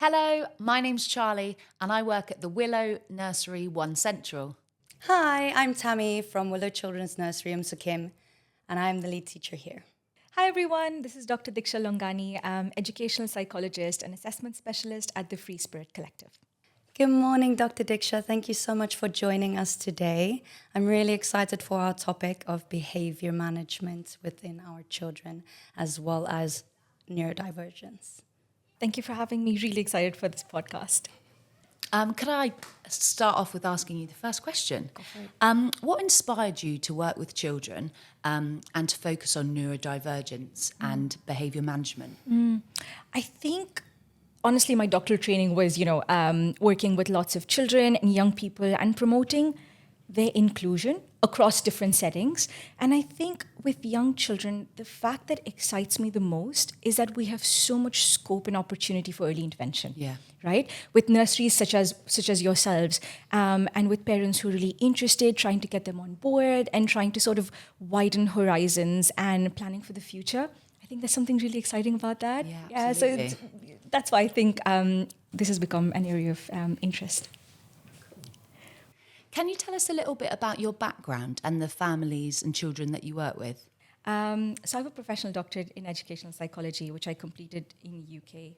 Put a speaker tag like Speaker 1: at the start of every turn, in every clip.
Speaker 1: Hello, my name's Charlie and I work at the Willow Nursery 1 Central.
Speaker 2: Hi, I'm Tammy from Willow Children's Nursery, Kim, and I'm the lead teacher here.
Speaker 3: Hi everyone, this is Dr. Diksha Longani. I'm educational psychologist and assessment specialist at the Free Spirit Collective.
Speaker 2: Good morning, Dr. Diksha. Thank you so much for joining us today. I'm really excited for our topic of behavior management within our children, as well as neurodivergence.
Speaker 3: Thank you for having me. Really excited for this podcast.
Speaker 1: Could I start off with asking you the first question?
Speaker 3: Go for it.
Speaker 1: What inspired you to work with children and to focus on neurodivergence and behaviour management?
Speaker 3: I think, honestly, my doctoral training was, working with lots of children and young people and promoting their inclusion across different settings. And I think with young children, the fact that excites me the most is that we have so much scope and opportunity for early intervention.
Speaker 1: Yeah.
Speaker 3: Right? With nurseries such as yourselves, and with parents who are really interested, trying to get them on board and trying to sort of widen horizons and planning for the future. I think there's something really exciting about that.
Speaker 1: Yeah, absolutely.
Speaker 3: So that's why I think this has become an area of interest.
Speaker 1: Can you tell us a little bit about your background and the families and children that you work with?
Speaker 3: So I have a professional doctorate in educational psychology, which I completed in UK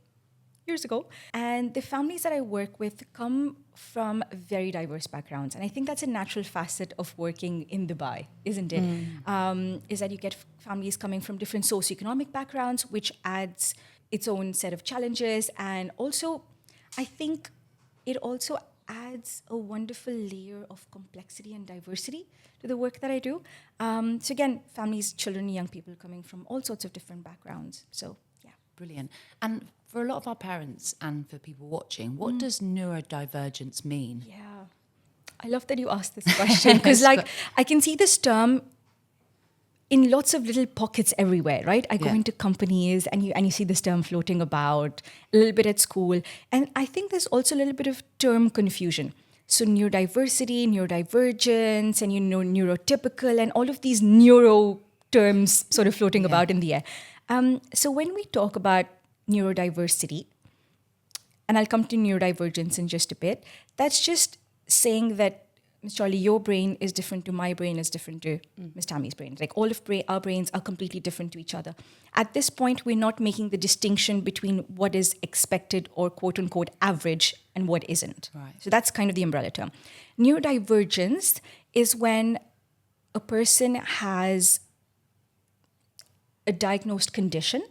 Speaker 3: years ago. And the families that I work with come from very diverse backgrounds. And I think that's a natural facet of working in Dubai, isn't it? Is that you get families coming from different socioeconomic backgrounds, which adds its own set of challenges. And also, I think it also adds a wonderful layer of complexity and diversity to the work that I do. So again, families, children, young people coming from all sorts of different backgrounds. So yeah.
Speaker 1: Brilliant. And for a lot of our parents and for people watching, what does neurodivergence mean?
Speaker 3: Yeah. I love that you asked this question because I can see this term in lots of little pockets everywhere, right? I go into companies and you see this term floating about a little bit at school. And I think there's also a little bit of term confusion. So neurodiversity, neurodivergence, and neurotypical, and all of these neuro terms sort of floating about in the air. So when we talk about neurodiversity, and I'll come to neurodivergence in just a bit, that's just saying that, Ms. Charlie, your brain is different to my brain, is different to Ms. Tammy's brain. Like all of our brains are completely different to each other. At this point, we're not making the distinction between what is expected or quote unquote average and what isn't.
Speaker 1: Right.
Speaker 3: So that's kind of the umbrella term. Neurodivergence is when a person has a diagnosed condition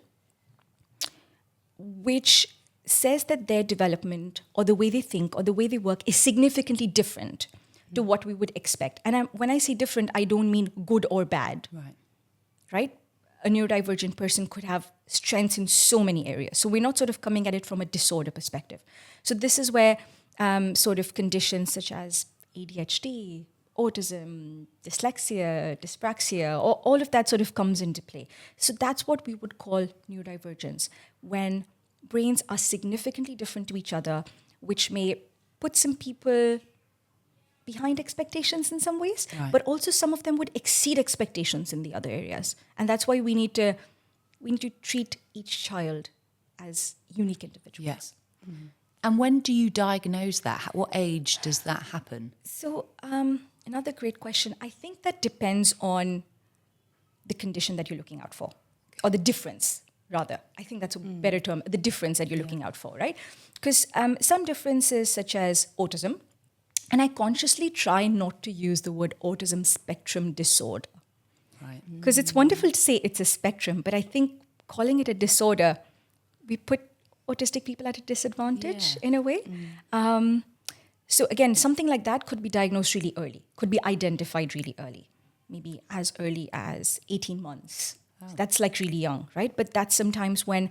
Speaker 3: which says that their development or the way they think or the way they work is significantly different to what we would expect. And when I say different, I don't mean good or bad. Right? A neurodivergent person could have strengths in so many areas. So we're not sort of coming at it from a disorder perspective. So this is where sort of conditions such as ADHD, autism, dyslexia, dyspraxia, all of that sort of comes into play. So that's what we would call neurodivergence, when brains are significantly different to each other, which may put some people behind expectations in some ways, but also some of them would exceed expectations in the other areas. And that's why we need to treat each child as unique individuals.
Speaker 1: Yes. Mm-hmm. And when do you diagnose that? What age does that happen?
Speaker 3: So another great question. I think that depends on the condition that you're looking out for, or the difference, rather. I think that's a better term, the difference that you're looking out for, right? Because some differences such as autism, and I consciously try not to use the word autism spectrum disorder.
Speaker 1: Right.
Speaker 3: Because it's wonderful to say it's a spectrum, but I think calling it a disorder, we put autistic people at a disadvantage in a way. So again, something like that could be diagnosed really early, could be identified really early, maybe as early as 18 months. So that's like really young, right? But that's sometimes when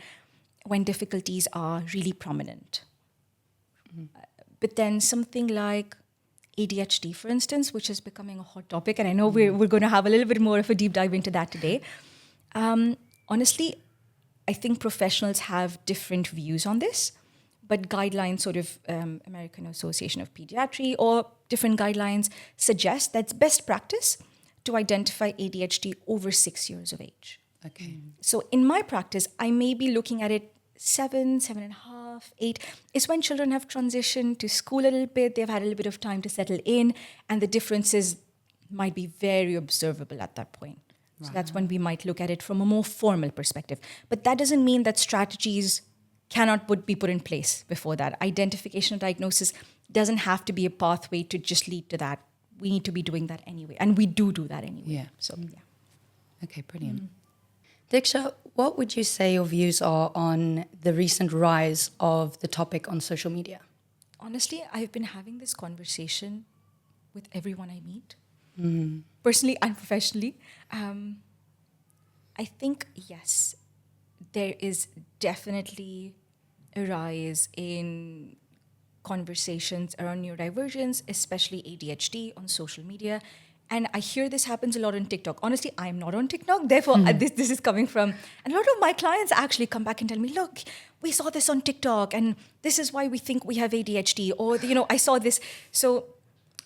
Speaker 3: difficulties are really prominent. But then something like ADHD, for instance, which is becoming a hot topic, and I know we're going to have a little bit more of a deep dive into that today. Honestly, I think professionals have different views on this, but guidelines, sort of American Association of Pediatry or different guidelines suggest that's best practice to identify ADHD over 6 years of age.
Speaker 1: Okay.
Speaker 3: So in my practice, I may be looking at it 7.5, 6.5, 8, is when children have transitioned to school a little bit, they've had a little bit of time to settle in, and the differences might be very observable at that point. So that's when we might look at it from a more formal perspective. But that doesn't mean that strategies cannot be put in place before that. Identification and diagnosis doesn't have to be a pathway to just lead to that. We need to be doing that anyway. And we do that anyway.
Speaker 1: Yeah.
Speaker 3: So, yeah.
Speaker 1: Okay, brilliant.
Speaker 2: Diksha, what would you say your views are on the recent rise of the topic on social media?
Speaker 3: Honestly, I've been having this conversation with everyone I meet, personally and professionally. I think, yes, there is definitely a rise in conversations around neurodivergence, especially ADHD on social media. And I hear this happens a lot on TikTok. Honestly, I'm not on TikTok. Therefore, this is coming from... And a lot of my clients actually come back and tell me, look, we saw this on TikTok and this is why we think we have ADHD. Or, I saw this. So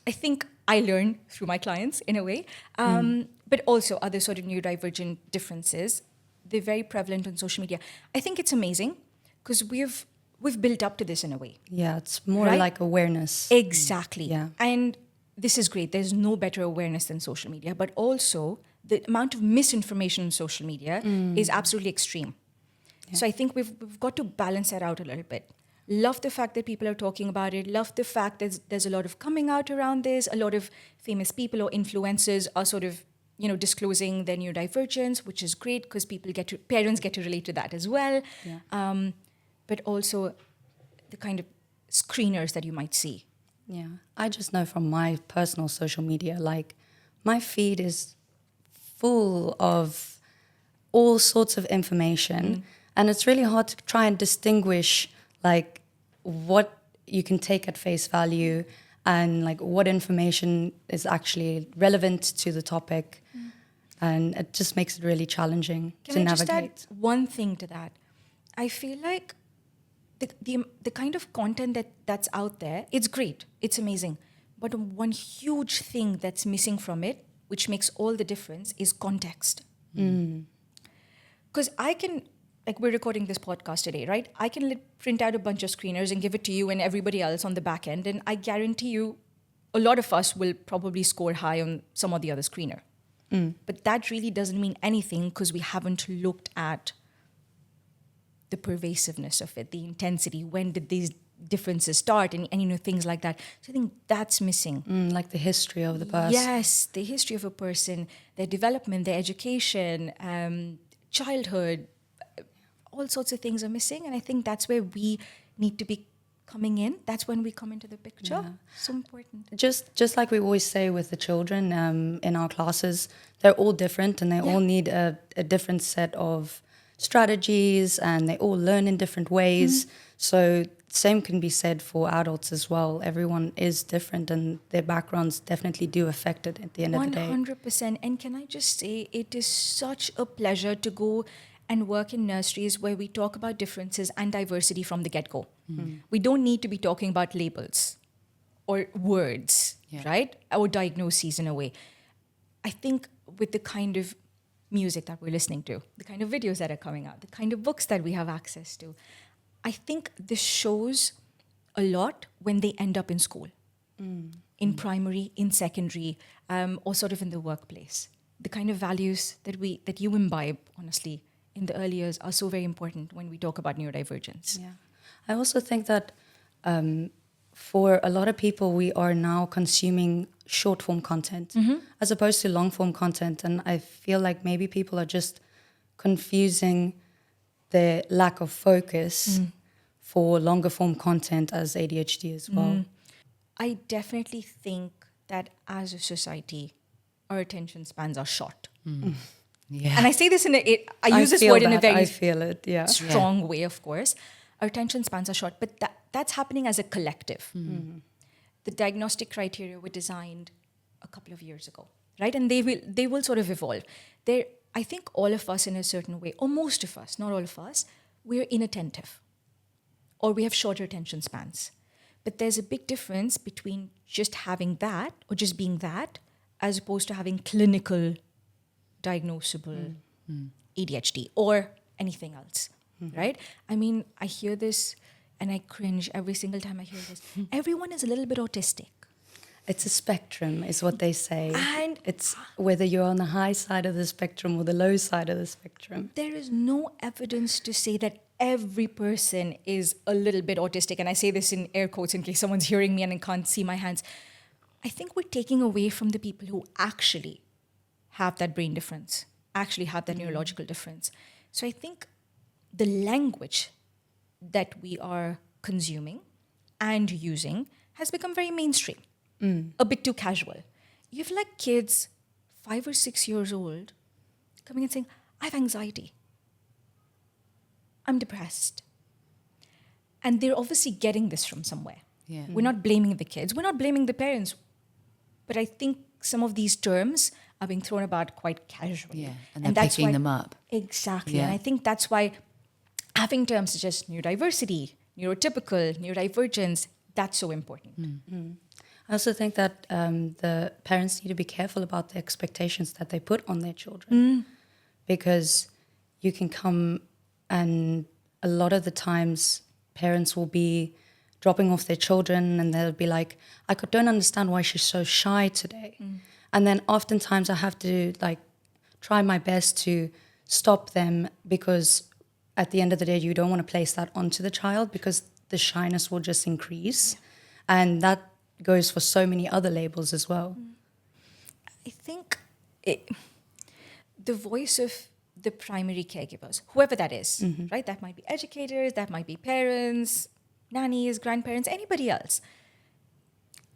Speaker 3: I think I learn through my clients in a way. But also other sort of neurodivergent differences. They're very prevalent on social media. I think it's amazing because we've built up to this in a way.
Speaker 2: Yeah, it's more
Speaker 3: Right?
Speaker 2: like awareness.
Speaker 3: Exactly.
Speaker 2: Yeah.
Speaker 3: And this is great. There's no better awareness than social media. But also, the amount of misinformation on social media is absolutely extreme. Yeah. So I think we've got to balance that out a little bit. Love the fact that people are talking about it. Love the fact that there's a lot of coming out around this. A lot of famous people or influencers are sort of, disclosing their neurodivergence, which is great because parents get to relate to that as well. Yeah. But also the kind of screeners that you might see.
Speaker 2: Yeah, I just know from my personal social media, like my feed is full of all sorts of information, and it's really hard to try and distinguish like what you can take at face value and like what information is actually relevant to the topic, and it just makes it really challenging to navigate.
Speaker 3: Can I just add one thing to that? I feel like the kind of content that's out there, it's great, it's amazing. But one huge thing that's missing from it, which makes all the difference, is context. Because I can, like we're recording this podcast today, right? I can print out a bunch of screeners and give it to you and everybody else on the back end. And I guarantee you, a lot of us will probably score high on some or the other screener. But that really doesn't mean anything because we haven't looked at the pervasiveness of it, the intensity, when did these differences start, and things like that. So I think that's missing.
Speaker 2: Like the history of the person.
Speaker 3: Yes, the history of a person, their development, their education, childhood, all sorts of things are missing. And I think that's where we need to be coming in. That's when we come into the picture. Yeah. So important.
Speaker 2: Just like we always say with the children in our classes, they're all different and they all need a different set of strategies, and they all learn in different ways. So same can be said for adults as well. Everyone is different and their backgrounds definitely do affect it at the end of the day.
Speaker 3: 100%. And can I just say, it is such a pleasure to go and work in nurseries where we talk about differences and diversity from the get-go. We don't need to be talking about labels or words, right? Or diagnoses in a way. I think with the kind of music that we're listening to, the kind of videos that are coming out, the kind of books that we have access to, I think this shows a lot when they end up in school, in primary, in secondary, or sort of in the workplace. The kind of values that you imbibe, honestly, in the early years are so very important when we talk about neurodivergence.
Speaker 2: Yeah, I also think that for a lot of people, we are now consuming short form content as opposed to long form content. And I feel like maybe people are just confusing the lack of focus for longer form content as ADHD as well.
Speaker 3: I definitely think that as a society, our attention spans are short.
Speaker 1: Yeah.
Speaker 3: And I say this I use this word in a very strong way, of course. Our attention spans are short, but that's happening as a collective. The diagnostic criteria were designed a couple of years ago, right? And they will sort of evolve. I think all of us in a certain way, or most of us, not all of us, we're inattentive or we have shorter attention spans. But there's a big difference between just having that or just being that as opposed to having clinical diagnosable ADHD or anything else, right? I mean, I hear this and I cringe every single time I hear this. Everyone is a little bit autistic.
Speaker 2: It's a spectrum, is what they say.
Speaker 3: And
Speaker 2: it's whether you're on the high side of the spectrum or the low side of the spectrum.
Speaker 3: there is no evidence to say that every person is a little bit autistic. And I say this in air quotes in case someone's hearing me and can't see my hands. I think we're taking away from the people who actually have that brain difference, actually have that neurological difference. So I think the language that we are consuming and using has become very mainstream, a bit too casual. You have like kids 5 or 6 years old coming and saying, I have anxiety. I'm depressed. And they're obviously getting this from somewhere.
Speaker 1: Yeah.
Speaker 3: We're not blaming the kids. We're not blaming the parents. But I think some of these terms are being thrown about quite casually.
Speaker 1: Yeah, and they're picking them up.
Speaker 3: Exactly.
Speaker 1: Yeah.
Speaker 3: And I think that's why having terms such as neurodiversity, neurotypical, neurodivergence, that's so important.
Speaker 2: I also think that the parents need to be careful about the expectations that they put on their children. Because you can come and a lot of the times parents will be dropping off their children and they'll be like, I don't understand why she's so shy today. And then oftentimes I have to like try my best to stop them, because at the end of the day, you don't want to place that onto the child because the shyness will just increase. And that goes for so many other labels as well.
Speaker 3: I think the voice of the primary caregivers, whoever that is, right? That might be educators, that might be parents, nannies, grandparents, anybody else.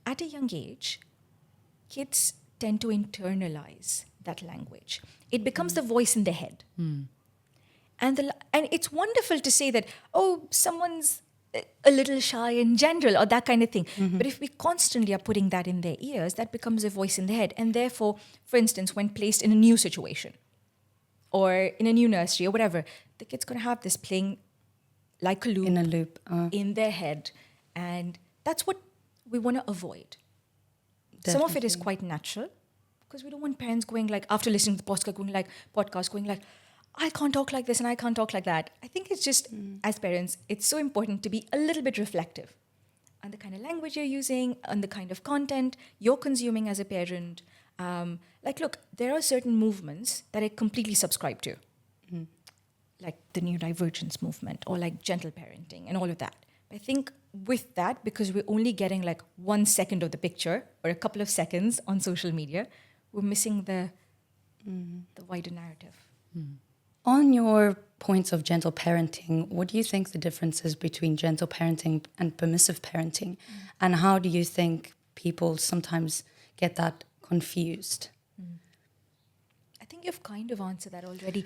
Speaker 3: At a young age, kids tend to internalize that language. It becomes the voice in their head. And it's wonderful to say that, oh, someone's a little shy in general or that kind of thing. But if we constantly are putting that in their ears, that becomes a voice in their head. And therefore, for instance, when placed in a new situation or in a new nursery or whatever, the kid's going to have this playing like a loop
Speaker 2: In a loop.
Speaker 3: in their head. And that's what we want to avoid. Some of it is quite natural because we don't want parents going like, after listening to the podcast, going like, I can't talk like this and I can't talk like that. I think it's just, as parents, it's so important to be a little bit reflective on the kind of language you're using, on the kind of content you're consuming as a parent. Look, there are certain movements that I completely subscribe to, like the neurodivergence movement or like gentle parenting and all of that. I think with that, because we're only getting like 1 second of the picture or a couple of seconds on social media, we're missing the wider narrative.
Speaker 2: On your points of gentle parenting, what do you think the difference is between gentle parenting and permissive parenting? And how do you think people sometimes get that confused?
Speaker 3: I think you've kind of answered that already.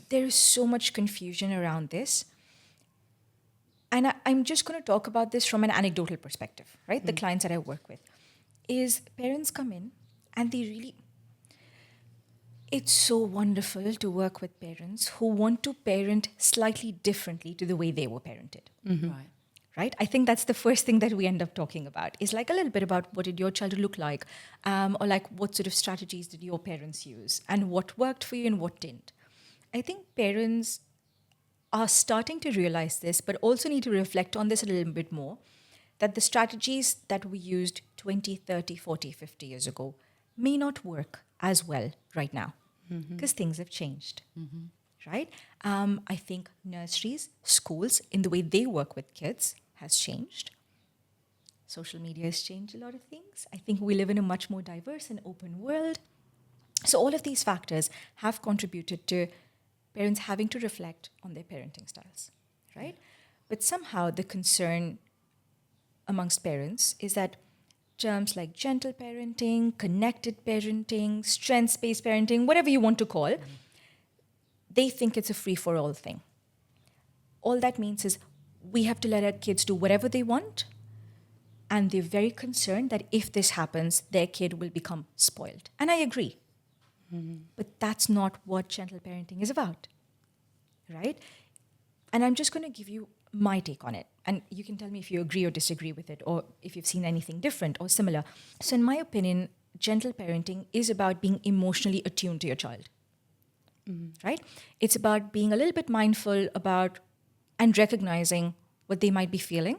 Speaker 3: There is so much confusion around this. And I'm just going to talk about this from an anecdotal perspective, right? The clients that I work with is parents come in and they really... It's so wonderful to work with parents who want to parent slightly differently to the way they were parented.
Speaker 1: Right.
Speaker 3: Right? I think that's the first thing that we end up talking about, is like a little bit about what did your child look like, or like what sort of strategies did your parents use and what worked for you and what didn't. I think parents are starting to realize this, but also need to reflect on this a little bit more, that the strategies that we used 20, 30, 40, 50 years ago may not work as well right now because things have changed, right? I think nurseries, schools, in the way they work with kids has changed. Social media has changed a lot of things. I think we live in a much more diverse and open world. So all of these factors have contributed to parents having to reflect on their parenting styles, right? But somehow the concern amongst parents is that terms like gentle parenting, connected parenting, strengths-based parenting, whatever you want to call, they think it's a free-for-all thing. All that means is we have to let our kids do whatever they want, and they're very concerned that if this happens, their kid will become spoiled. And I agree. But that's not what gentle parenting is about, right? And I'm just going to give you my take on it. And you can tell me if you agree or disagree with it, or if you've seen anything different or similar. So in my opinion, gentle parenting is about being emotionally attuned to your child, right? It's about being a little bit mindful about and recognizing what they might be feeling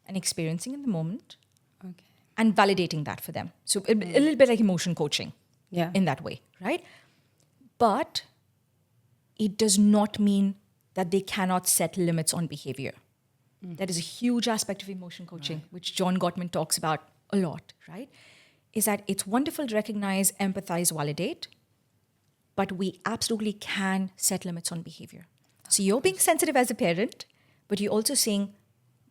Speaker 3: and experiencing in the moment,
Speaker 2: Okay.
Speaker 3: and validating that for them. So a little bit like emotion coaching
Speaker 2: Yeah.
Speaker 3: in that way, right? But it does not mean that they cannot set limits on behavior. That is a huge aspect of emotion coaching, which John Gottman talks about a lot, right? Is that it's wonderful to recognize, empathize, validate, but we absolutely can set limits on behavior. So you're being sensitive as a parent, but you're also saying,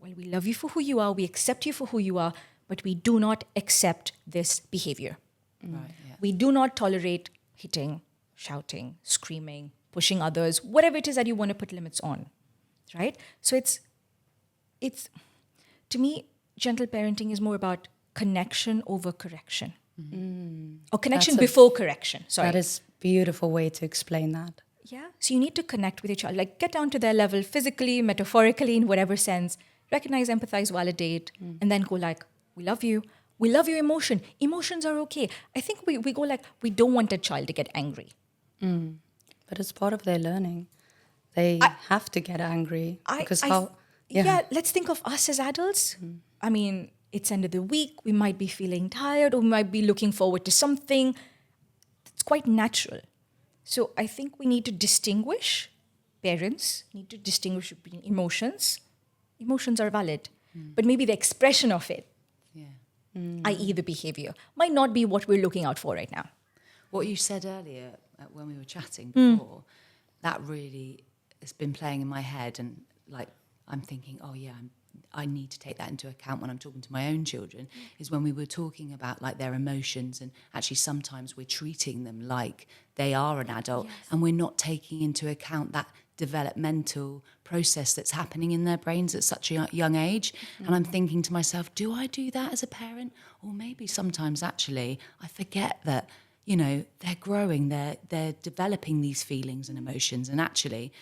Speaker 3: well, we love you for who you are, we accept you for who you are, but we do not accept this behavior.
Speaker 1: Right. Yeah.
Speaker 3: We do not tolerate hitting, shouting, screaming, pushing others, whatever it is that you want to put limits on, right? So it's to me, gentle parenting is more about connection over correction, or connection
Speaker 2: That's a-
Speaker 3: before correction. Sorry.
Speaker 2: That is a beautiful way to explain that.
Speaker 3: Yeah. So you need to connect with your child, like get down to their level physically, metaphorically, in whatever sense. Recognize, empathize, validate, and then go like, we love you. We love your emotion. Emotions are okay. I think we go like, we don't want a child to get angry.
Speaker 2: But it's part of their learning. They have to get angry because
Speaker 3: Yeah, let's think of us as adults. I mean, it's end of the week. We might be feeling tired, or we might be looking forward to something. It's quite natural. So I think we need to distinguish, parents need to distinguish between emotions. Emotions are valid, but maybe the expression of it,
Speaker 1: Yeah.
Speaker 3: i.e. the behavior, might not be what we're looking out for right now.
Speaker 1: What you said earlier when we were chatting before, that really has been playing in my head, and like I'm thinking, oh yeah, I need to take that into account when I'm talking to my own children, is when we were talking about like their emotions, and actually sometimes we're treating them like they are an adult, and we're not taking into account that developmental process that's happening in their brains at such a young age. And I'm thinking to myself, do I do that as a parent? Or maybe sometimes actually I forget that, you know, they're growing, they're developing these feelings and emotions, and actually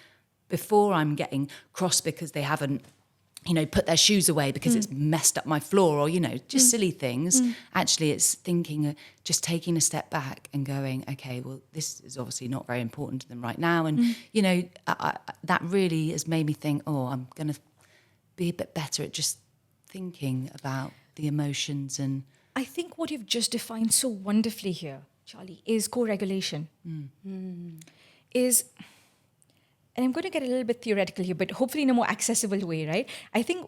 Speaker 1: before I'm getting cross because they haven't, you know, put their shoes away because it's messed up my floor, or, you know, just silly things. Actually, it's thinking, just taking a step back and going, okay, well, this is obviously not very important to them right now. And, you know, that really has made me think, oh, I'm going to be a bit better at just thinking about the emotions. And
Speaker 3: I think what you've just defined so wonderfully here, Charlie, is co-regulation. Is, and I'm going to get a little bit theoretical here, but hopefully in a more accessible way, right? I think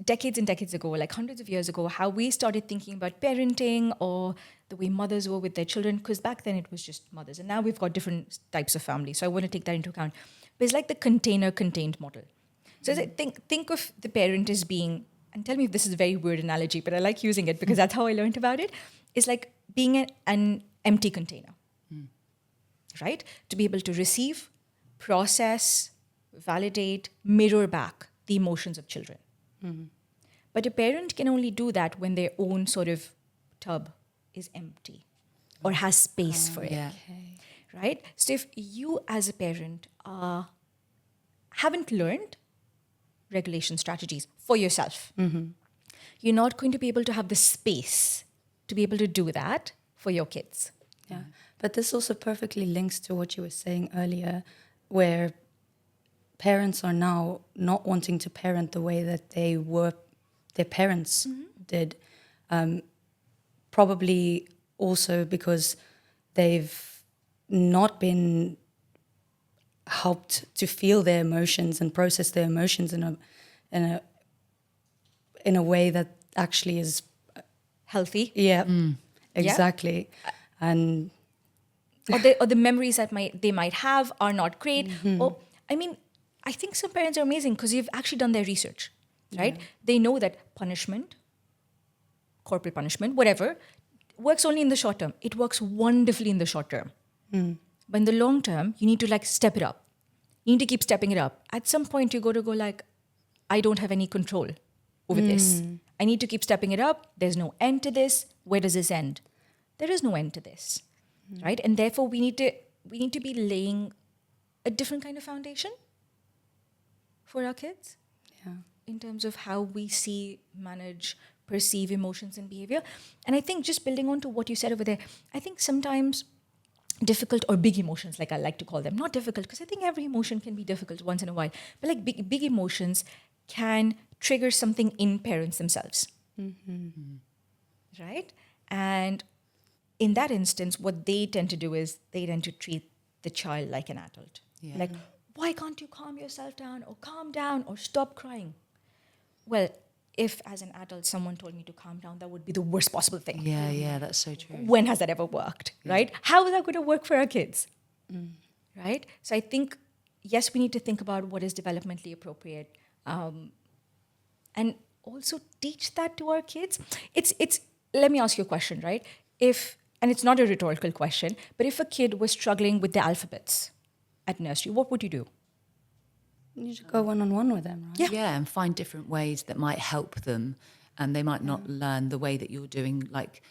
Speaker 3: decades and decades ago, like hundreds of years ago, how we started thinking about parenting or the way mothers were with their children, because back then it was just mothers, and now we've got different types of families. So I want to take that into account. But it's like the container-contained model. So as I think of the parent as being, and tell me if this is a very weird analogy, but I like using it because that's how I learned about it, is like being an empty container, right? To be able to receive, process, validate, mirror back the emotions of children. But a parent can only do that when their own sort of tub is empty or has space for it,
Speaker 1: yeah.
Speaker 3: right? So if you as a parent haven't learned regulation strategies for yourself, you're not going to be able to have the space to be able to do that for your kids.
Speaker 2: Yeah. But this also perfectly links to what you were saying earlier, where parents are now not wanting to parent the way that their parents did. Probably also because they've not been helped to feel their emotions and process their emotions in a way that actually is
Speaker 3: Healthy.
Speaker 2: yeah, exactly. And
Speaker 3: or the memories that they might have are not great. Or I mean, I think some parents are amazing because you've actually done their research, right? They know that punishment, corporal punishment, whatever, works only in the short term. It works wonderfully in the short term. But in the long term, you need to like step it up. You need to keep stepping it up. At some point, you got to go like, I don't have any control over this. I need to keep stepping it up. There's no end to this. Where does this end? There is no end to this, right? And therefore, we need to be laying a different kind of foundation for our kids in terms of how we see, manage, perceive emotions and behavior. And I think just building on to what you said over there, I think sometimes difficult or big emotions, like I like to call them. Not difficult, because I think every emotion can be difficult once in a while. But like big emotions can trigger something in parents themselves. Right? And in that instance, what they tend to do is they tend to treat the child like an adult.
Speaker 1: Yeah.
Speaker 3: Like, why can't you calm yourself down, or calm down, or stop crying? Well, if as an adult someone told me to calm down, that would be the worst possible thing.
Speaker 1: Yeah, that's so true.
Speaker 3: When has that ever worked, right? How is that going to work for our kids, right? So I think, yes, we need to think about what is developmentally appropriate, and also teach that to our kids. It's. Let me ask you a question, right? And it's not a rhetorical question, but if a kid was struggling with the alphabets at nursery, what would you do?
Speaker 2: You should go one-on-one with them, right?
Speaker 1: Yeah, and find different ways that might help them. And they might not learn the way that you're doing, like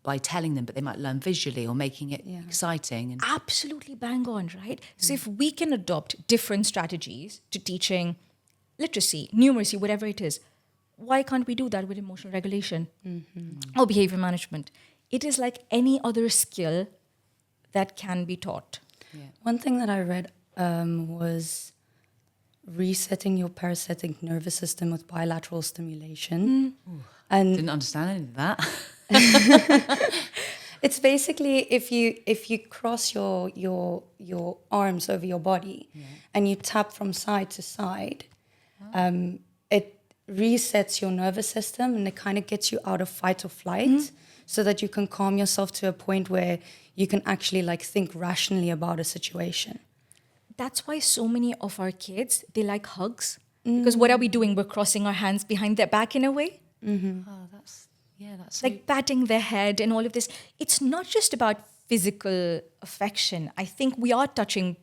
Speaker 1: by telling them, but they might learn visually or making it exciting. And
Speaker 3: Absolutely bang on, right? So if we can adopt different strategies to teaching literacy, numeracy, whatever it is, why can't we do that with emotional regulation or behavior management? It is like any other skill that can be taught.
Speaker 2: One thing that I read was resetting your parasympathetic nervous system with bilateral stimulation. And
Speaker 1: didn't understand any of that.
Speaker 2: it's basically if you cross your arms over your body and you tap from side to side, it resets your nervous system, and it kind of gets you out of fight or flight so that you can calm yourself to a point where you can actually like think rationally about a situation.
Speaker 3: That's why so many of our kids, they like hugs. Because what are we doing? We're crossing our hands behind their back in a way.
Speaker 1: Oh, that's
Speaker 3: Like patting their head and all of this. It's not just about physical affection. I think we are touching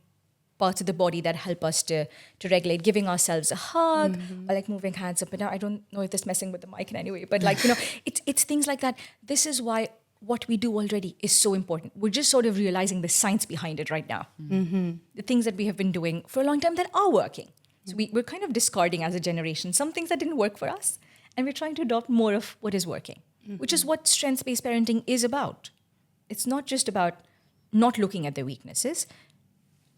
Speaker 3: parts of the body that help us to regulate, giving ourselves a hug, or like moving hands up and down. I don't know if this is messing with the mic in any way, but like, it's things like that. This is why what we do already is so important. We're just sort of realizing the science behind it right now. The things that we have been doing for a long time that are working. So we're kind of discarding as a generation some things that didn't work for us, and we're trying to adopt more of what is working, which is what strengths-based parenting is about. It's not just about not looking at their weaknesses,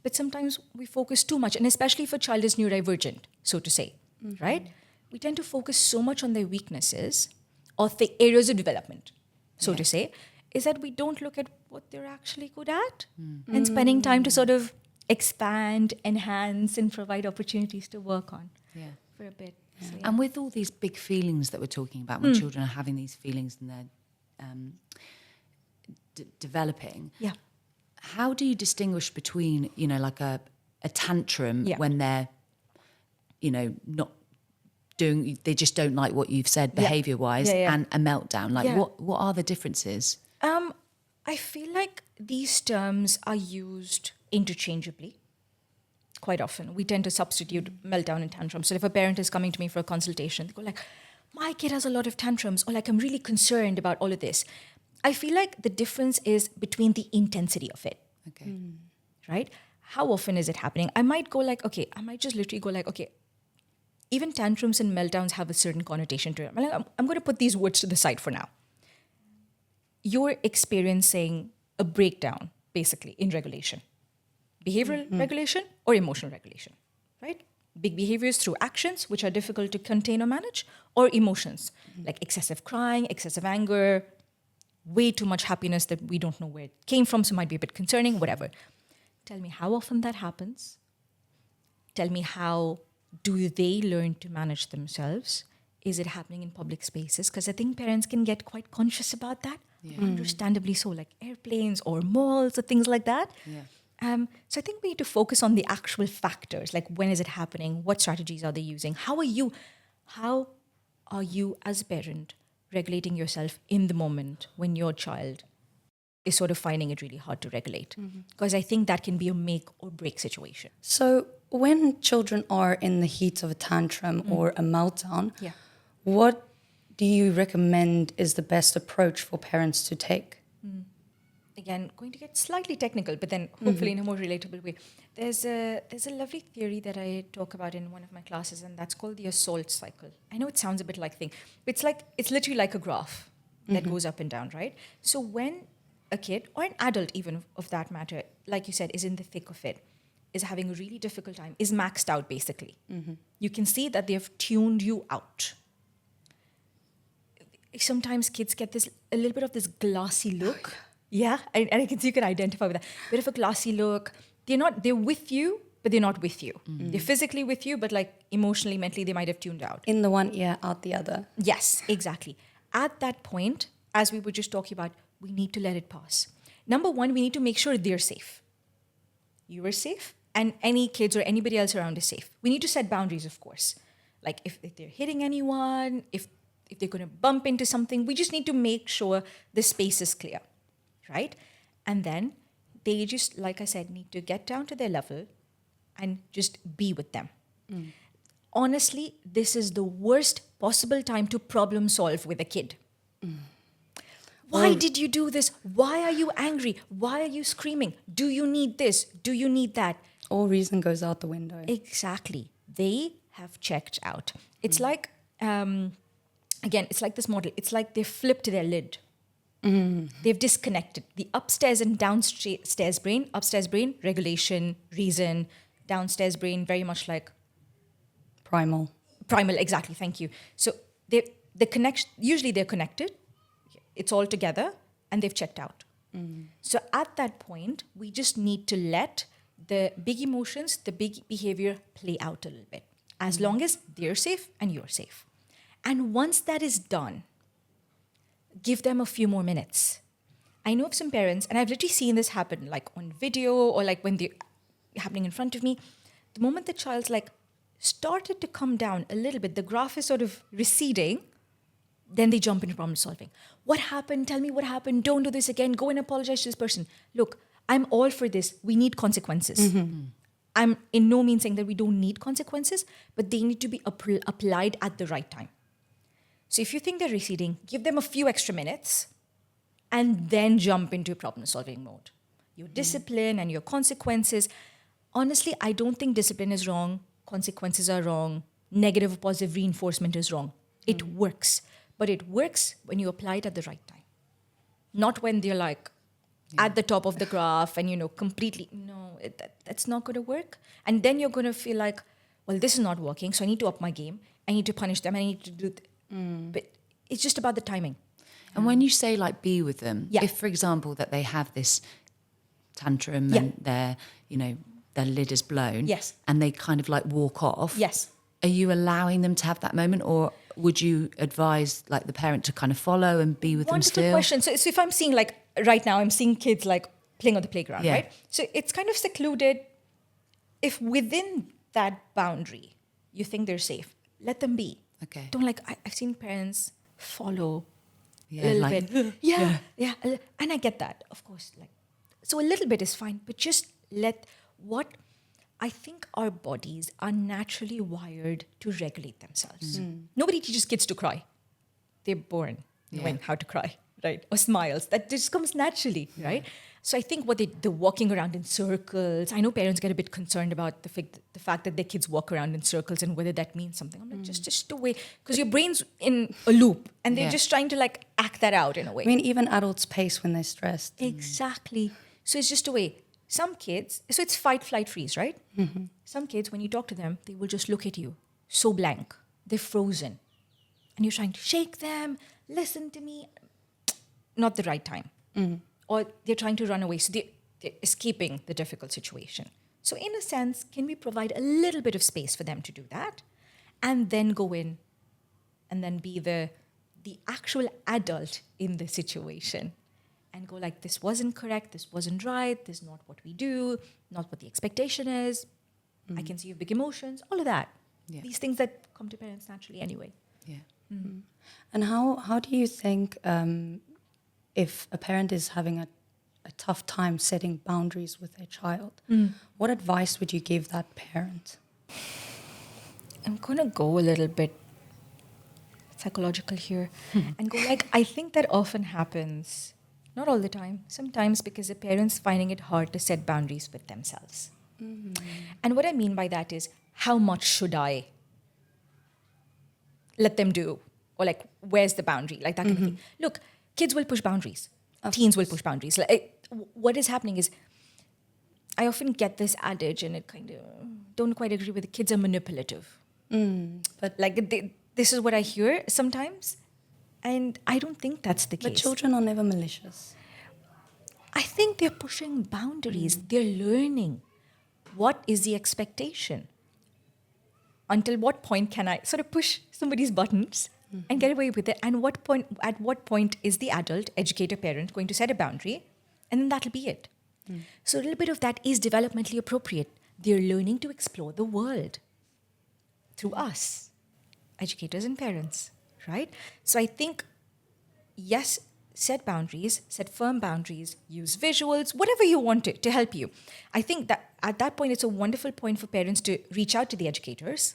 Speaker 3: but sometimes we focus too much, and especially if a child is neurodivergent, so to say, right? We tend to focus so much on their weaknesses or the areas of development, so to say, is that we don't look at what they're actually good at and spending time to sort of expand, enhance, and provide opportunities to work on for a bit. So,
Speaker 1: And with all these big feelings that we're talking about, when children are having these feelings and they're developing, how do you distinguish between, like a tantrum when they're, not doing, they just don't like what you've said behaviour-wise, and a meltdown? Like, what are the differences?
Speaker 3: I feel like these terms are used interchangeably quite often. We tend to substitute meltdown and tantrum. So if a parent is coming to me for a consultation, they go like, my kid has a lot of tantrums, or like, I'm really concerned about all of this. I feel like the difference is between the intensity of it.
Speaker 1: Okay.
Speaker 3: Right? How often is it happening? I might just literally go like, okay, even tantrums and meltdowns have a certain connotation to it. I'm going to put these words to the side for now. You're experiencing a breakdown, basically, in regulation. Behavioral regulation or emotional regulation, right? Big behaviors through actions, which are difficult to contain or manage, or emotions, like excessive crying, excessive anger, way too much happiness that we don't know where it came from, so it might be a bit concerning, whatever. Tell me how often that happens. Tell me how do they learn to manage themselves? Is it happening in public spaces? Because I think parents can get quite conscious about that, understandably so, like airplanes or malls or things like that. So I think we need to focus on the actual factors, like when is it happening? What strategies are they using? How are you as a parent regulating yourself in the moment when your child is sort of finding it really hard to regulate? Because I think that can be a make or break situation.
Speaker 2: So when children are in the heat of a tantrum or a meltdown, what do you recommend is the best approach for parents to take?
Speaker 3: Again, going to get slightly technical, but then hopefully in a more relatable way. There's a lovely theory that I talk about in one of my classes, and that's called the assault cycle. I know it sounds a bit like thing, but it's literally like a graph that goes up and down, right? So when a kid or an adult even of that matter, like you said, is in the thick of it, is having a really difficult time, is maxed out basically. You can see that they've tuned you out. Sometimes kids get a little bit of this glassy look. Yeah, and I can see you can identify with that. Bit of a glassy look. They're with you, but they're not with you. They're physically with you, but like emotionally, mentally, they might have tuned out.
Speaker 2: In the one ear, out the other.
Speaker 3: Yes, exactly. At that point, as we were just talking about, we need to let it pass. Number one, we need to make sure they're safe. You are safe, and any kids or anybody else around is safe. We need to set boundaries, of course. Like if they're hitting anyone, if they're going to bump into something, we just need to make sure the space is clear, right? And then they just, like I said, need to get down to their level and just be with them. Honestly, this is the worst possible time to problem solve with a kid. Why did you do this? Why are you angry? Why are you screaming? Do you need this? Do you need that?
Speaker 2: All reason goes out the window.
Speaker 3: Exactly. They have checked out. It's like, again, it's like this model. It's like they flipped their lid. They've disconnected the upstairs and downstairs brain. Upstairs brain, regulation, reason. Downstairs brain, very much like
Speaker 2: Primal.
Speaker 3: Exactly. Thank you. So the connection. Usually they're connected. It's all together, and they've checked out. So at that point, we just need to let the big emotions, the big behavior play out a little bit, as long as they're safe and you're safe. And once that is done, give them a few more minutes. I know of some parents, and I've literally seen this happen, like on video or like when they're happening in front of me. The moment the child's like started to come down a little bit, the graph is sort of receding, then they jump into problem solving. What happened? Tell me what happened. Don't do this again. Go and apologize to this person. Look, I'm all for this. We need consequences. I'm in no means saying that we don't need consequences, but they need to be applied at the right time. So if you think they're receding, give them a few extra minutes and then jump into problem-solving mode. Your discipline and your consequences. Honestly, I don't think discipline is wrong. Consequences are wrong. Negative or positive reinforcement is wrong. It works. But it works when you apply it at the right time. Not when they're like at the top of the graph and, completely, no, that's not going to work. And then you're going to feel like, well, this is not working, so I need to up my game. I need to punish them. I need to do... But it's just about the timing.
Speaker 1: And when you say like be with them, if for example that they have this tantrum and their lid is blown, and they kind of like walk off, are you allowing them to have that moment, or would you advise like the parent to kind of follow and be with them still?
Speaker 3: Wonderful question. So if I'm seeing like right now, I'm seeing kids like playing on the playground, right? So it's kind of secluded. If within that boundary you think they're safe, let them be.
Speaker 1: Okay.
Speaker 3: Don't like, I've seen parents follow
Speaker 2: Yeah,
Speaker 3: a little
Speaker 2: like,
Speaker 3: bit. Yeah. And I get that, of course. Like, so a little bit is fine, but just let what I think our bodies are naturally wired to regulate themselves. Nobody teaches kids to cry. They're born knowing how to cry, right? Or smiles. That just comes naturally, right? So I think what they're walking around in circles. I know parents get a bit concerned about the fact that their kids walk around in circles and whether that means something. I'm like, just a way, because your brain's in a loop and they're just trying to like act that out in a way.
Speaker 2: I mean, even adults pace when they're stressed.
Speaker 3: Exactly. So it's just a way. Some kids, so it's fight, flight, freeze, right? Some kids, when you talk to them, they will just look at you, so blank. They're frozen. And you're trying to shake them, listen to me. Not the right time. Or they're trying to run away. So they're escaping the difficult situation. So in a sense, can we provide a little bit of space for them to do that? And then go in and then be the actual adult in the situation. And go like, this wasn't correct, this wasn't right, this is not what we do, not what the expectation is. I can see your big emotions, all of that.
Speaker 1: Yeah.
Speaker 3: These things that come to parents naturally anyway.
Speaker 1: Yeah.
Speaker 2: And how do you think if a parent is having a tough time setting boundaries with their child, what advice would you give that parent?
Speaker 3: I'm going to go a little bit psychological here and go like, I think that often happens, not all the time, sometimes because the parents finding it hard to set boundaries with themselves. And what I mean by that is, how much should I let them do? Or like, where's the boundary? Like that kind of thing. Look, kids will push boundaries. teens will push boundaries. What is happening is, I often get this adage, and it kind of don't quite agree with it. Kids are manipulative.
Speaker 2: But
Speaker 3: This is what I hear sometimes, and I don't think that's the case.
Speaker 2: But children are never malicious.
Speaker 3: I think they're pushing boundaries. They're learning what is the expectation. Until what point can I sort of push somebody's buttons and get away with it? And at what point is the adult, educator, parent going to set a boundary? And then that'll be it. So a little bit of that is developmentally appropriate. They're learning to explore the world through us, educators and parents, right? So I think, yes, set boundaries, set firm boundaries, use visuals, whatever you want to help you. I think that at that point, it's a wonderful point for parents to reach out to the educators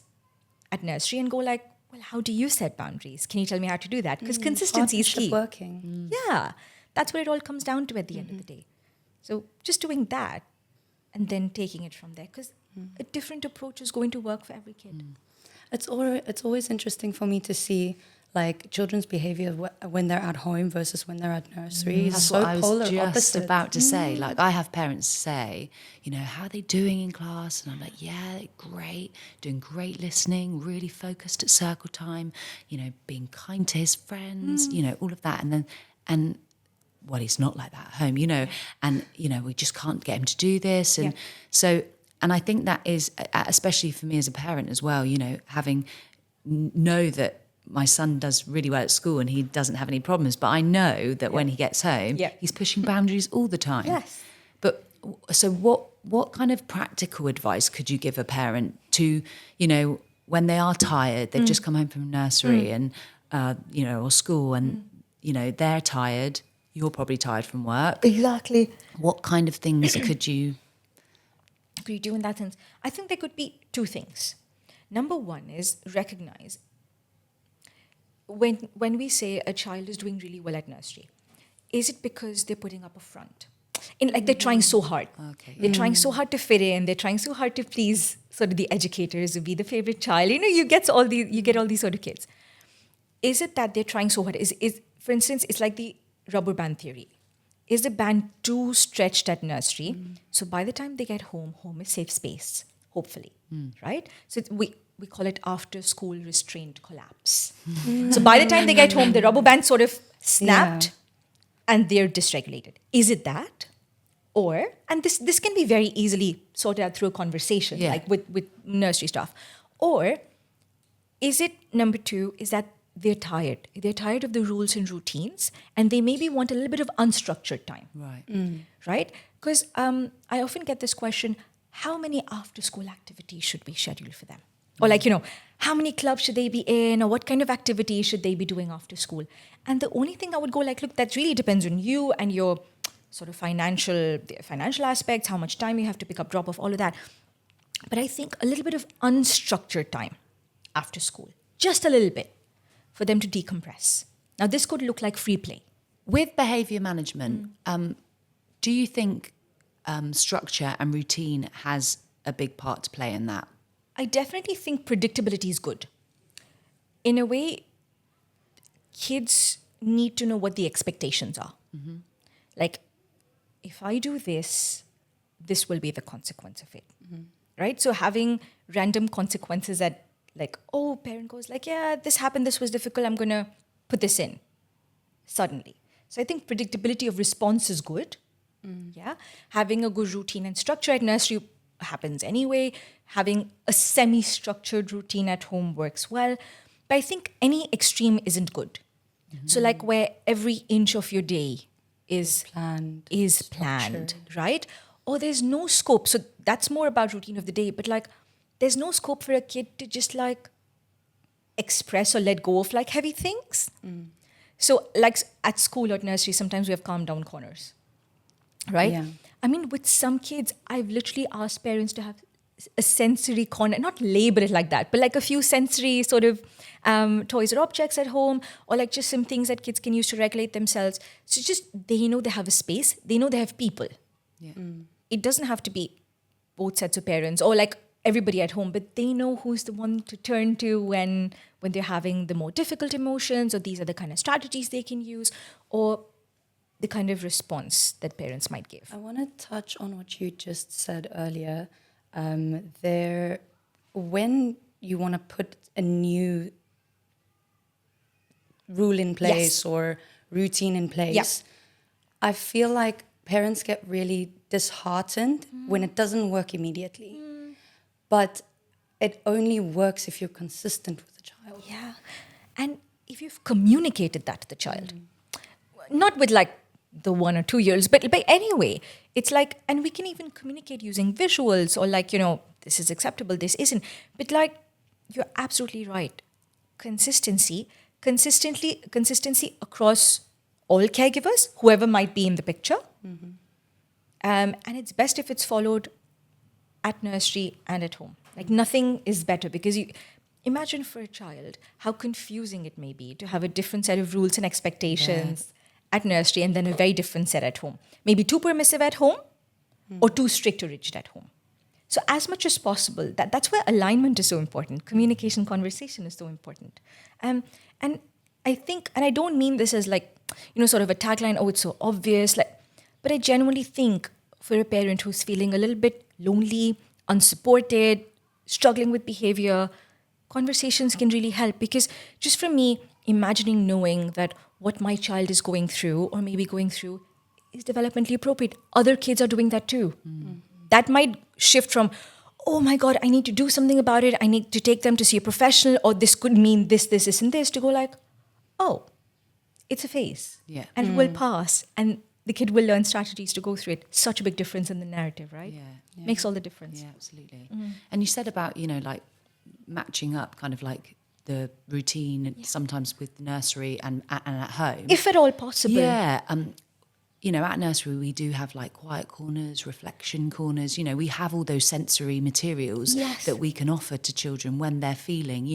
Speaker 3: at nursery and go like, well, how do you set boundaries? Can you tell me how to do that? Because consistency is key.
Speaker 2: Working.
Speaker 3: Yeah, that's what it all comes down to at the end of the day. So just doing that and then taking it from there, because a different approach is going to work for every kid.
Speaker 2: It's always interesting for me to see like children's behavior when they're at home versus when they're at nursery. It's
Speaker 1: That's
Speaker 2: so
Speaker 1: what I was
Speaker 2: polar
Speaker 1: just
Speaker 2: opposite.
Speaker 1: about to say. Like, I have parents say, you know, how are they doing in class? And I'm like, yeah, great, doing great listening, really focused at circle time, you know, being kind to his friends, you know, all of that. And well, he's not like that at home, you know, and, you know, we just can't get him to do this. And so, and I think that is, especially for me as a parent as well, you know, having know that my son does really well at school and he doesn't have any problems, but I know that when he gets home, he's pushing boundaries all the time.
Speaker 3: Yes.
Speaker 1: But so what kind of practical advice could you give a parent to, you know, when they are tired, they've just come home from nursery and, you know, or school and, you know, they're tired, you're probably tired from work.
Speaker 3: Exactly.
Speaker 1: What kind of things could you
Speaker 3: do in that sense? I think there could be two things. Number one is recognize when we say a child is doing really well at nursery, is it because they're putting up a front? They're trying so hard.
Speaker 1: Okay.
Speaker 3: They're trying so hard to fit in. They're trying so hard to please sort of the educators, to be the favorite child. You know, you get all these sort of kids. Is it that they're trying so hard? Is for instance, it's like the rubber band theory. Is the band too stretched at nursery? So by the time they get home is safe space, hopefully, right? So we call it after school restraint collapse. So by the time they get home, the rubber band sort of snapped and they're dysregulated. Is it that? Or, and this can be very easily sorted out through a conversation, like with nursery staff. Or is it, number two, is that they're tired. They're tired of the rules and routines, and they maybe want a little bit of unstructured time.
Speaker 1: Right.
Speaker 3: Right? Because I often get this question, how many after-school activities should we schedule for them? Or like, you know, how many clubs should they be in? Or what kind of activities should they be doing after school? And the only thing I would go like, look, that really depends on you and your sort of financial aspects, how much time you have to pick up, drop off, all of that. But I think a little bit of unstructured time after school, just a little bit, for them to decompress. Now, this could look like free play.
Speaker 1: With behaviour management, do you think structure and routine has a big part to play in that?
Speaker 3: I definitely think predictability is good. In a way, kids need to know what the expectations are. Like, if I do this, this will be the consequence of it. Right? So having random consequences that, like, oh, parent goes like, yeah, this happened, this was difficult, I'm going to put this in suddenly. So I think predictability of response is good. Yeah. Having a good routine and structure at nursery happens anyway. Having a semi-structured routine at home works well. But I think any extreme isn't good. So like where every inch of your day is planned, right? Or there's no scope. So that's more about routine of the day. But like, there's no scope for a kid to just like express or let go of like heavy things. So like at school or at nursery, sometimes we have calm down corners, right?
Speaker 2: Yeah.
Speaker 3: I mean, with some kids, I've literally asked parents to have a sensory corner, not label it like that, but like a few sensory sort of toys or objects at home, or like just some things that kids can use to regulate themselves. So just, they know they have a space, they know they have people. It doesn't have to be both sets of parents or like everybody at home, but they know who's the one to turn to when they're having the more difficult emotions, or these are the kind of strategies they can use, or the kind of response that parents might give.
Speaker 2: I want to touch on what you just said earlier. When you want to put a new rule in place or routine in place, I feel like parents get really disheartened when it doesn't work immediately. But it only works if you're consistent with the child.
Speaker 3: Yeah. And if you've communicated that to the child, not with like the 1 or 2 years, but anyway, it's like, and we can even communicate using visuals or like, this is acceptable, this isn't. But like, you're absolutely right. Consistency across all caregivers, whoever might be in the picture. And it's best if it's followed at nursery and at home. Like nothing is better, because you imagine for a child how confusing it may be to have a different set of rules and expectations at nursery and then a very different set at home. Maybe too permissive at home or too strict or rigid at home. So as much as possible, that's where alignment is so important. Communication, conversation is so important. And I think, and I don't mean this as like, sort of a tagline, oh, it's so obvious. But I genuinely think for a parent who's feeling a little bit lonely, unsupported, struggling with behavior, conversations can really help. Because just for me, imagining knowing that what my child is going through or maybe going through is developmentally appropriate. Other kids are doing that too. That might shift from, oh my God, I need to do something about it. I need to take them to see a professional, or this could mean this, and this, to go like, oh, it's a phase.
Speaker 1: Yeah.
Speaker 3: And it will pass. And the kid will learn strategies to go through it. Such a big difference in the narrative, right?
Speaker 1: Yeah.
Speaker 3: Makes all the difference.
Speaker 1: Yeah, absolutely. And you said about, like matching up kind of like the routine sometimes with the nursery and at home.
Speaker 3: If at all possible.
Speaker 1: Yeah. At nursery, we do have like quiet corners, reflection corners. We have all those sensory materials that we can offer to children when they're feeling,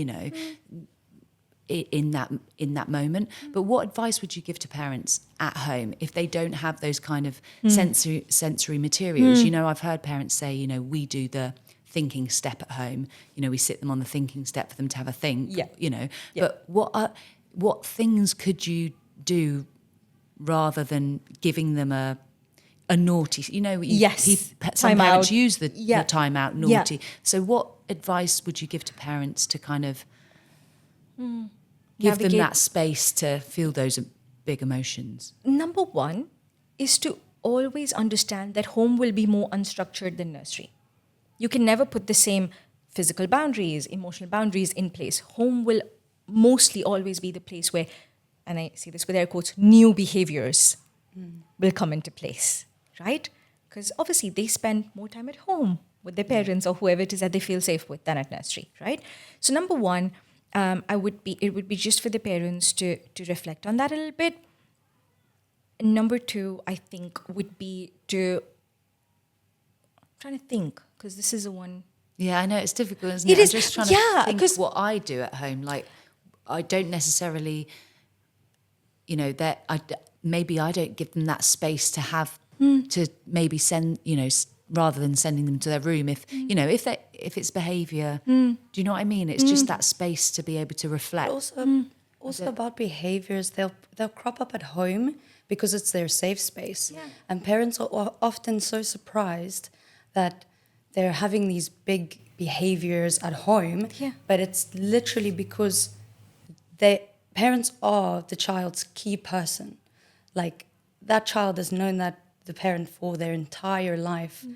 Speaker 1: in that moment. But what advice would you give to parents at home if they don't have those kind of sensory materials? I've heard parents say, we do the thinking step at home. We sit them on the thinking step for them to have a think. But what things could you do rather than giving them a naughty, some parents use the timeout naughty. So what advice would you give to parents to kind of give them that space to feel those big emotions?
Speaker 3: Number one is to always understand that home will be more unstructured than nursery. You can never put the same physical boundaries, emotional boundaries in place. Home will mostly always be the place where, and I see this with air quotes, new behaviors will come into place, right? Because obviously they spend more time at home with their parents or whoever it is that they feel safe with than at nursery, right? So number one, it would be just for the parents to reflect on that a little bit. And number two, I think, would be I'm trying to think, because this is a one.
Speaker 1: Yeah, I know it's difficult, isn't it? I'm just trying to think what I do at home. Like, I don't necessarily, maybe I don't give them that space to have to maybe send, rather than sending them to their room. If if it's behaviour, do you know what I mean? It's just that space to be able to reflect.
Speaker 2: Also about behaviours, they'll crop up at home because it's their safe space, and parents are often so surprised that they're having these big behaviours at home, but it's literally because parents are the child's key person. Like, that child has known that the parent for their entire life.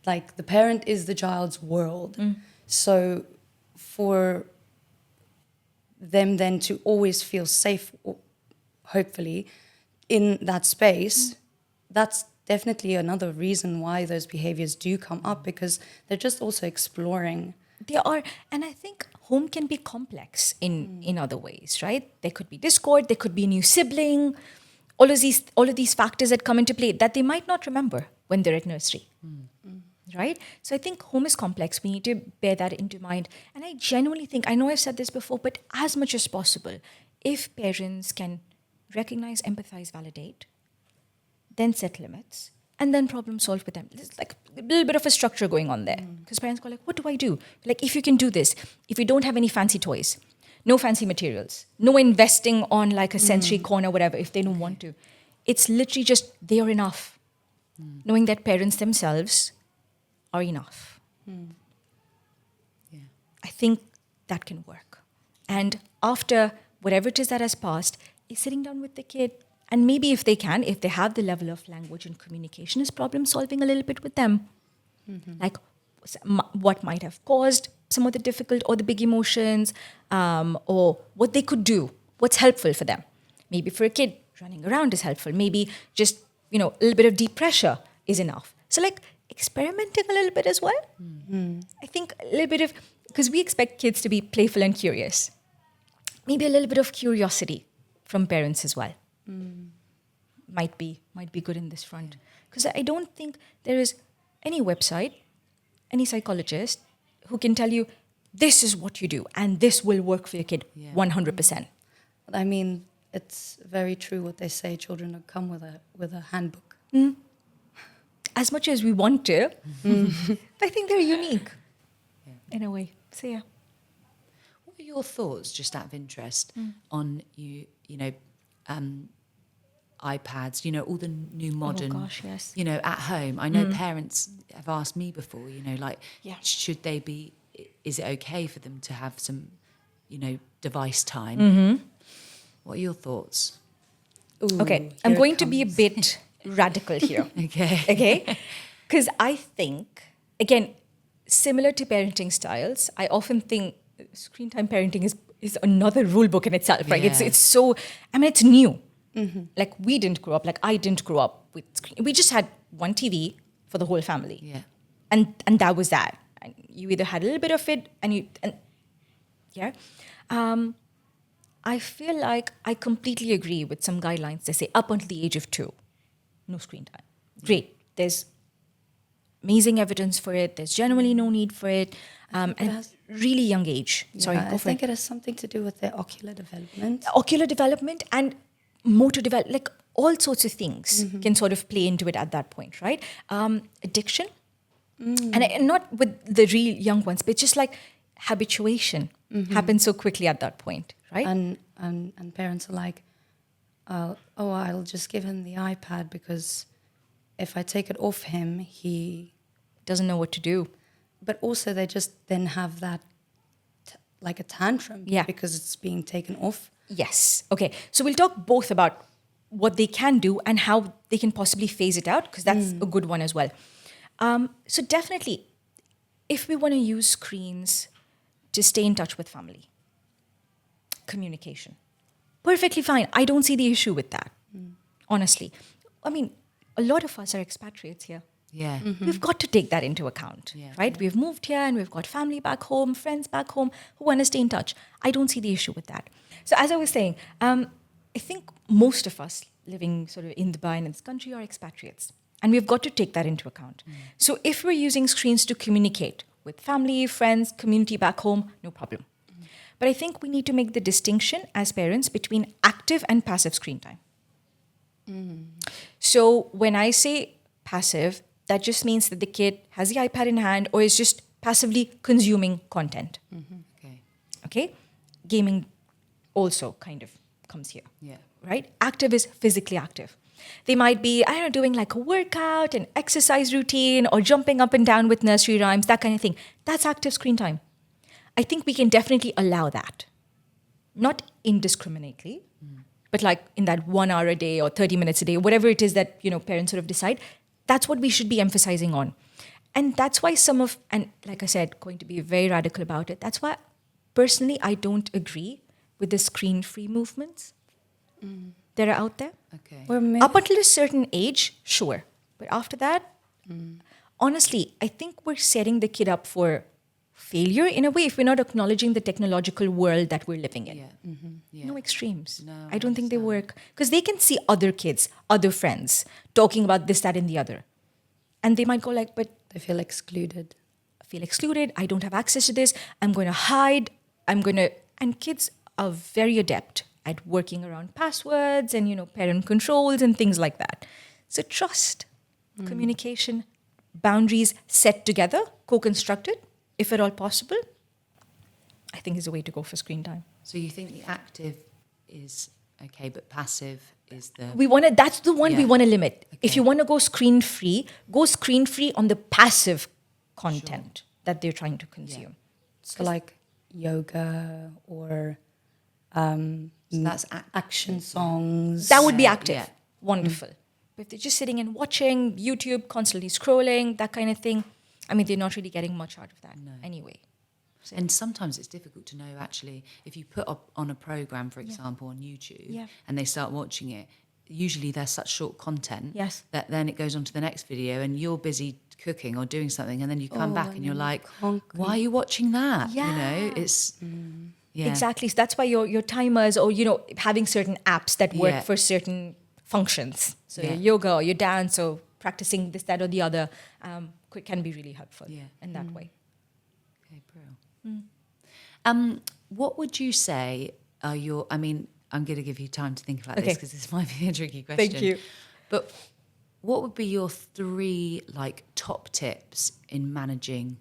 Speaker 2: Like, the parent is the child's world. So for them then to always feel safe, hopefully, in that space, that's definitely another reason why those behaviors do come up, because they're just also exploring.
Speaker 3: They are, and I think home can be complex in other ways, right? There could be discord, there could be a new sibling, all of these factors that come into play that they might not remember when they're at nursery, right? So I think home is complex. We need to bear that into mind. And I genuinely think, I know I've said this before, but as much as possible, if parents can recognize, empathize, validate, then set limits, and then problem solve with them. There's like a little bit of a structure going on there. Because parents go like, what do I do? Like, if you can do this, if you don't have any fancy toys, no fancy materials, no investing on like a sensory corner, whatever, if they don't want to. It's literally just they are enough. Knowing that parents themselves are enough.
Speaker 1: Yeah.
Speaker 3: I think that can work. And after whatever it is that has passed, is sitting down with the kid, and maybe if they have the level of language and communication, is problem solving a little bit with them. Like what might have caused some of the difficult or the big emotions, or what they could do, what's helpful for them. Maybe for a kid, running around is helpful. Maybe just, a little bit of deep pressure is enough. So like experimenting a little bit as well. I think a little bit of, because we expect kids to be playful and curious. Maybe a little bit of curiosity from parents as well. Might be good in this front. Because I don't think there is any website, any psychologist who can tell you, this is what you do and this will work for your kid 100%.
Speaker 2: I mean, it's very true what they say. Children don't come with a handbook.
Speaker 3: As much as we want to, I think they're unique in a way. So yeah.
Speaker 1: What are your thoughts, just out of interest, on iPads, all the new modern,
Speaker 3: yes.
Speaker 1: At home? I know parents have asked me before, should they be, is it okay for them to have some, device time? What are your thoughts?
Speaker 2: Ooh,
Speaker 3: Okay, I'm going to be a bit radical here. Okay? Because I think, again, similar to parenting styles, I often think screen time parenting is another rule book in itself, right?
Speaker 1: Yeah.
Speaker 3: It's so, it's new. Like we didn't grow up, like I didn't grow up with screen. We just had one TV for the whole family.
Speaker 1: Yeah.
Speaker 3: And that was that. And you either had a little bit of it I feel like I completely agree with some guidelines. They say up until the age of 2, no screen time. Great. There's amazing evidence for it. There's generally no need for it. And really young age. Sorry, go for
Speaker 2: I think it has something to do with their ocular development.
Speaker 3: Ocular development and motor development, like all sorts of things can sort of play into it at that point, right? Addiction. And not with the real young ones, but just like habituation happens so quickly at that point, right?
Speaker 2: And parents are like, I'll just give him the iPad because if I take it off him, he
Speaker 3: doesn't know what to do.
Speaker 2: But also they just then have that like a tantrum because it's being taken off.
Speaker 3: Yes. Okay. So we'll talk both about what they can do and how they can possibly phase it out, because that's a good one as well. So definitely, if we want to use screens to stay in touch with family, communication, perfectly fine. I don't see the issue with that, honestly. I mean, a lot of us are expatriates here.
Speaker 1: Yeah.
Speaker 3: We've got to take that into account, right? We've moved here and we've got family back home, friends back home who want to stay in touch. I don't see the issue with that. So as I was saying, I think most of us living sort of in Dubai and in this country are expatriates. And we've got to take that into account. So if we're using screens to communicate with family, friends, community back home, no problem. But I think we need to make the distinction as parents between active and passive screen time. So when I say passive, that just means that the kid has the iPad in hand or is just passively consuming content. Okay? Gaming also kind of comes here.
Speaker 1: Yeah.
Speaker 3: Right? Active is physically active. They might be, doing like a workout, an exercise routine, or jumping up and down with nursery rhymes, that kind of thing. That's active screen time. I think we can definitely allow that. Not indiscriminately, but like in that 1 hour a day or 30 minutes a day, whatever it is that, parents sort of decide, that's what we should be emphasizing on. And that's why and like I said, going to be very radical about it, that's why personally I don't agree with the screen-free movements that are out there.
Speaker 1: Okay.
Speaker 3: Up until a certain age, sure. But after that, honestly, I think we're setting the kid up for failure in a way if we're not acknowledging the technological world that we're living in. No extremes.
Speaker 1: No,
Speaker 3: I don't think they work. Because they can see other kids, other friends, talking about this, that, and the other. And they might go like, but
Speaker 2: They feel excluded.
Speaker 3: I feel excluded. I don't have access to this. I'm going to hide. And kids are very adept at working around passwords and, parent controls and things like that. So trust, communication, boundaries set together, co-constructed, if at all possible, I think is a way to go for screen time.
Speaker 1: So you think the active is Okay, but passive is the...
Speaker 3: That's the one we
Speaker 1: Yeah.
Speaker 3: want to limit. If
Speaker 1: Okay.
Speaker 3: you want to go screen free on the passive content that they're trying to consume.
Speaker 2: So like yoga or
Speaker 1: So that's
Speaker 2: action songs.
Speaker 3: That would be
Speaker 1: Yeah,
Speaker 3: active.
Speaker 1: yeah.
Speaker 3: Wonderful. But if they're just sitting and watching YouTube, constantly scrolling, that kind of thing, I mean, they're not really getting much out of that anyway.
Speaker 1: And sometimes it's difficult to know, actually, if you put up on a program, for example, on YouTube,
Speaker 3: Yeah.
Speaker 1: and they start watching it, usually there's such short content
Speaker 3: Yes.
Speaker 1: that then it goes on to the next video and you're busy cooking or doing something, and then you come back and you're like, why are you watching that? You know, it's... Yeah.
Speaker 3: Exactly. So that's why your timers or, having certain apps that work
Speaker 1: Yeah.
Speaker 3: for certain functions. So
Speaker 1: Yeah.
Speaker 3: your yoga or your dance or practicing this, that or the other can be really helpful in that way.
Speaker 1: Okay, brilliant. What would you say are your... I mean, I'm going to give you time to think about this
Speaker 3: Okay.
Speaker 1: because this might be a tricky question.
Speaker 3: Thank you.
Speaker 1: But what would be your 3 top tips in managing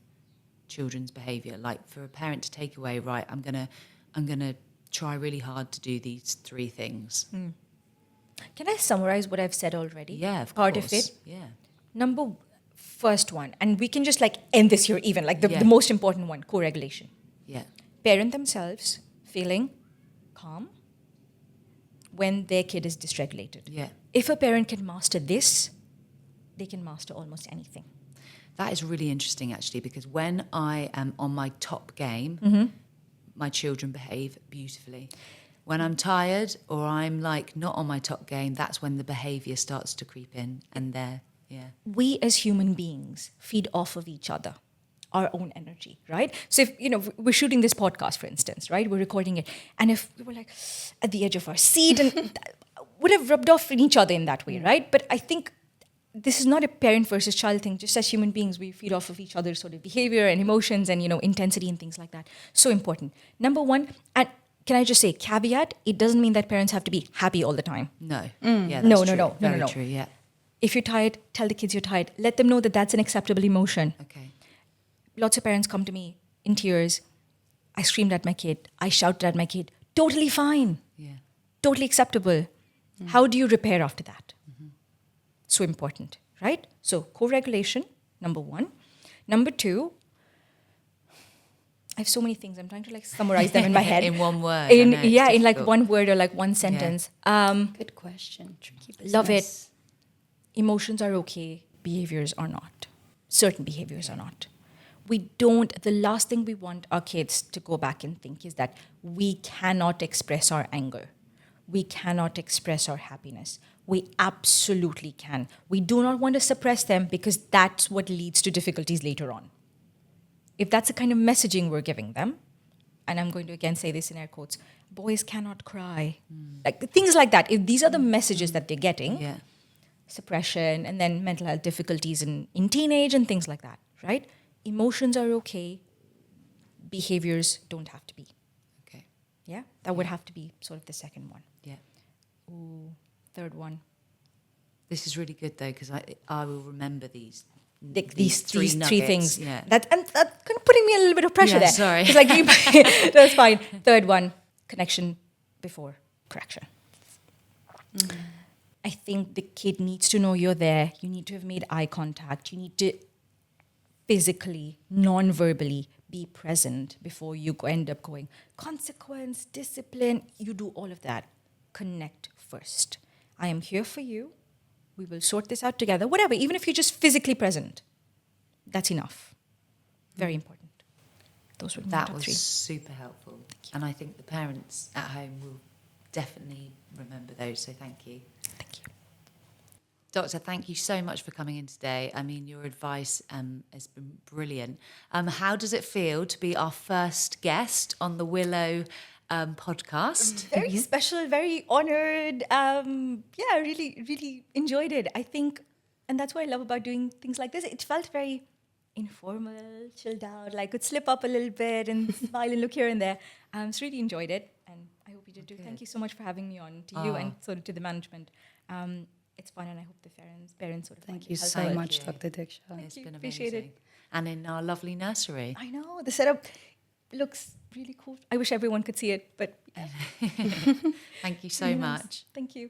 Speaker 1: children's behaviour? Like for a parent to take away, right, I'm gonna try really hard to do these 3 things.
Speaker 3: Can I summarize what I've said already?
Speaker 1: Yeah, of
Speaker 3: Part
Speaker 1: course.
Speaker 3: of it.
Speaker 1: Yeah.
Speaker 3: First one, and we can just end this here even, the most important one, co-regulation.
Speaker 1: Yeah.
Speaker 3: Parent themselves feeling calm when their kid is dysregulated.
Speaker 1: Yeah.
Speaker 3: If a parent can master this, they can master almost anything.
Speaker 1: That is really interesting, actually, because when I am on my top game, my children behave beautifully. When I'm tired or I'm not on my top game, that's when the behaviour starts to creep in, and
Speaker 3: We as human beings feed off of each other, our own energy, right? So if, we're shooting this podcast, for instance, right? We're recording it. And if we were at the edge of our seat and would have rubbed off in each other in that way, right? But I think this is not a parent versus child thing. Just as human beings, we feed off of each other's sort of behavior and emotions and, intensity and things like that. So important. Number one, and can I just say, caveat, it doesn't mean that parents have to be happy all the time.
Speaker 1: No. Yeah, that's
Speaker 3: No,
Speaker 1: true.
Speaker 3: no.
Speaker 1: Very true, yeah.
Speaker 3: If you're tired, tell the kids you're tired. Let them know that that's an acceptable emotion.
Speaker 1: Okay.
Speaker 3: Lots of parents come to me in tears. I screamed at my kid. I shouted at my kid. Totally fine.
Speaker 1: Yeah.
Speaker 3: Totally acceptable. How do you repair after that? So important, right? So co-regulation, number one. Number two, I have so many things. I'm trying to summarize them in my head.
Speaker 1: In one word. I know, it's
Speaker 3: in
Speaker 1: difficult.
Speaker 3: one word or one sentence.
Speaker 2: Good question. Tricky business.
Speaker 3: Love it. Emotions are okay. Behaviors are not. Certain behaviors are not. The last thing we want our kids to go back and think is that we cannot express our anger. We cannot express our happiness. We absolutely can. We do not want to suppress them because that's what leads to difficulties later on. If that's the kind of messaging we're giving them, and I'm going to again say this in air quotes, boys cannot cry. Things like that. If these are the messages that they're getting,
Speaker 1: Yeah.
Speaker 3: suppression and then mental health difficulties in teenage and things like that, right? Emotions are okay. Behaviors don't have to be.
Speaker 1: Okay.
Speaker 3: Yeah? That would have to be sort of the second one.
Speaker 1: Yeah.
Speaker 3: Ooh, third one.
Speaker 1: This is really good, though, because I will remember these
Speaker 3: These
Speaker 1: three
Speaker 3: three
Speaker 1: nuggets.
Speaker 3: things.
Speaker 1: Yeah.
Speaker 3: That's kind of putting me a little bit of pressure
Speaker 1: Yeah,
Speaker 3: there.
Speaker 1: sorry.
Speaker 3: It's that's fine. Third one, connection before correction. I think the kid needs to know you're there. You need to have made eye contact. You need to physically, non-verbally be present before you end up going, consequence, discipline. You do all of that. Connect first. I am here for you. We will sort this out together. Whatever, even if you're just physically present. That's enough. Very important. Those were my
Speaker 1: That
Speaker 3: top
Speaker 1: was
Speaker 3: 3.
Speaker 1: super helpful. And I think the parents at home will definitely remember those, so thank you.
Speaker 3: Thank you.
Speaker 1: Doctor, thank you so much for coming in today. I mean, your advice has been brilliant. How does it feel to be our first guest on the Willow podcast?
Speaker 3: Very special, very honored. Really, really enjoyed it. I think, and that's what I love about doing things like this. It felt very informal, chilled out, could slip up a little bit and smile and look here and there. So really enjoyed it, and I hope you did too.
Speaker 1: Good.
Speaker 3: Thank you so much for having me on, to you and sort of to the management. It's fun, and I hope the parents sort of
Speaker 2: Thank
Speaker 3: find
Speaker 2: you
Speaker 3: it
Speaker 2: so
Speaker 3: helpful.
Speaker 2: much, Dr. Diksha.
Speaker 1: It's
Speaker 3: you.
Speaker 1: been amazing.
Speaker 3: Appreciate it.
Speaker 1: And in our lovely nursery.
Speaker 3: I know, the setup, looks really cool. I wish everyone could see it, but
Speaker 1: Thank you so
Speaker 3: Yes.
Speaker 1: much.
Speaker 3: Thank you.